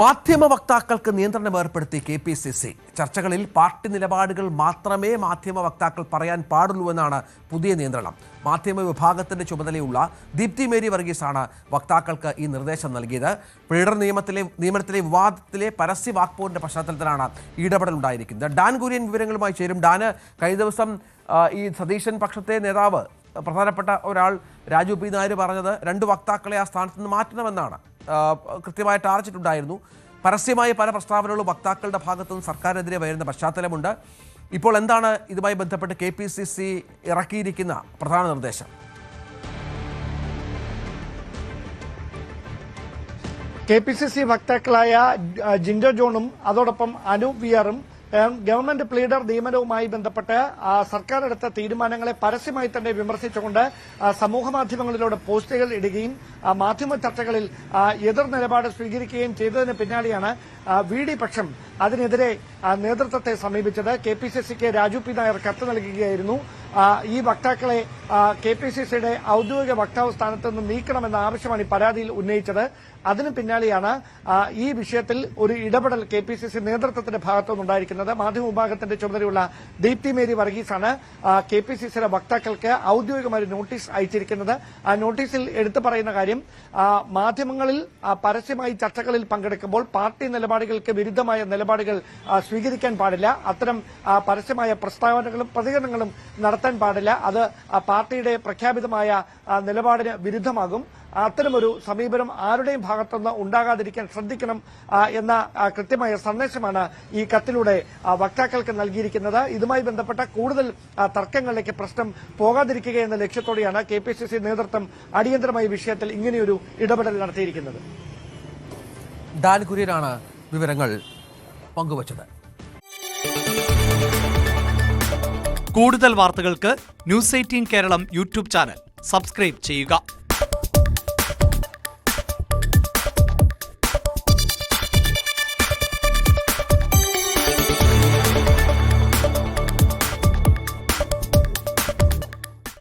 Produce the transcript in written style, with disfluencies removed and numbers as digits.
മാധ്യമ വക്താക്കൾക്ക് നിയന്ത്രണം ഏർപ്പെടുത്തി KPCC. ചർച്ചകളിൽ പാർട്ടി നിലപാടുകൾ മാത്രമേ മാധ്യമ വക്താക്കൾ പറയാൻ പാടുള്ളൂ എന്നാണ് പുതിയ നിയന്ത്രണം. മാധ്യമ വിഭാഗത്തിന്റെ ചുമതലയുള്ള ദീപ്തി മേരി വർഗീസാണ് വക്താക്കൾക്ക് ഈ നിർദ്ദേശം നൽകിയത്. പീഡന നിയമത്തിലെ വിവാദത്തിലെ പരസ്യ വാക്പോരിന്റെ പശ്ചാത്തലത്തിലാണ് ഇടപെടൽ ഉണ്ടായിരിക്കുന്നത്. ഡാൻ കുര്യൻ വിവരങ്ങളുമായി ചേരും. ഡാന്, കഴിഞ്ഞ ദിവസം ഈ സതീശൻ പക്ഷത്തെ നേതാവ് പ്രധാനപ്പെട്ട ഒരാൾ രാജു പി നായർ പറഞ്ഞത് 2 വക്താക്കളെ ആ സ്ഥാനത്ത് നിന്ന് മാറ്റണമെന്നാണ്. കൃത്യമായി ടാർച്ചിട്ടുണ്ടായിരുന്നു. പരസ്യമായ പല പ്രസ്താവനകളും വക്താക്കളുടെ ഭാഗത്തുനിന്ന് സർക്കാരിനെതിരെ വരുന്ന പശ്ചാത്തലമുണ്ട്. ഇപ്പോൾ എന്താണ് ഇതുമായി ബന്ധപ്പെട്ട് KPCC ഇറക്കിയിരിക്കുന്ന പ്രധാന നിർദ്ദേശം? KPCC വക്താക്കളായ ജിൻഡോ ജോണും അതോടൊപ്പം അനൂപ് വിയറും ഗവൺമെന്റ് പ്ലീഡർ നിയമനവുമായി ബന്ധപ്പെട്ട് സർക്കാർ എടുത്ത തീരുമാനങ്ങളെ പരസ്യമായി തന്നെ വിമർശിച്ചുകൊണ്ട് സമൂഹമാധ്യമങ്ങളിലൂടെ പോസ്റ്റുകൾ ഇടുകയും മാധ്യമ ചർച്ചകളിൽ എതിർ നിലപാട് സ്വീകരിക്കുകയും ചെയ്തതിന് പിന്നാലെയാണ് VD പക്ഷം അതിനെതിരെ നേതൃത്വത്തെ സമീപിച്ചത്. KPCCക്ക് രാജു പി നായർ കത്ത് നൽകുകയായിരുന്നു. ഈ വക്താക്കളെ KPCCയുടെ ഔദ്യോഗിക വക്താവ് സ്ഥാനത്ത് നിന്ന് നീക്കണമെന്ന ആവശ്യമാണ് ഈ പരാതിയിൽ ഉന്നയിച്ചത്. അതിന് പിന്നാലെയാണ് ഈ വിഷയത്തിൽ ഒരു ഇടപെടൽ KPCC നേതൃത്വത്തിന്റെ ഭാഗത്തുനിന്നുണ്ടായിരിക്കുന്നത്. മാധ്യമ വിഭാഗത്തിന്റെ ചുമതലയുള്ള ദീപ്തി മേരി വർഗീസാണ് KPCCയുടെ വക്താക്കൾക്ക് ഔദ്യോഗികമായി നോട്ടീസ് അയച്ചിരിക്കുന്നത്. ആ നോട്ടീസിൽ എടുത്തു പറയുന്ന കാര്യം, മാധ്യമങ്ങളിൽ പരസ്യമായി ചർച്ചകളിൽ പങ്കെടുക്കുമ്പോൾ പാർട്ടി നിലപാടുകൾക്ക് വിരുദ്ധമായ നിലപാടുകൾ സ്വീകരിക്കാൻ പാടില്ല. അത്തരം പരസ്യമായ പ്രസ്താവനകളും പ്രതികരണങ്ങളും നടത്താൻ പാടില്ല. അത് പാർട്ടിയുടെ പ്രഖ്യാപിതമായ നിലപാടിന് വിരുദ്ധമാകും. അത്തരമൊരു സമീപനം ആരുടെയും ഭാഗത്തുനിന്ന് ഉണ്ടാകാതിരിക്കാൻ ശ്രദ്ധിക്കണം എന്ന കൃത്യമായ സന്ദേശമാണ് ഈ കത്തിലൂടെ വക്താക്കൾക്ക് നൽകിയിരിക്കുന്നത്. ഇതുമായി ബന്ധപ്പെട്ട കൂടുതൽ തർക്കങ്ങളിലേക്ക് പ്രശ്നം പോകാതിരിക്കുക എന്ന ലക്ഷ്യത്തോടെയാണ് KPCC നേതൃത്വം അടിയന്തരമായ വിഷയത്തിൽ ഇങ്ങനെയൊരു ഇടപെടൽ നടത്തിയിരിക്കുന്നത്. ഡാൻ കുര്യനാണ് വിവരങ്ങൾ പങ്കുവച്ചത്. കൂടുതൽ വാർത്തകൾക്ക് News 18 Keralam YouTube channel subscribe ചെയ്യുക.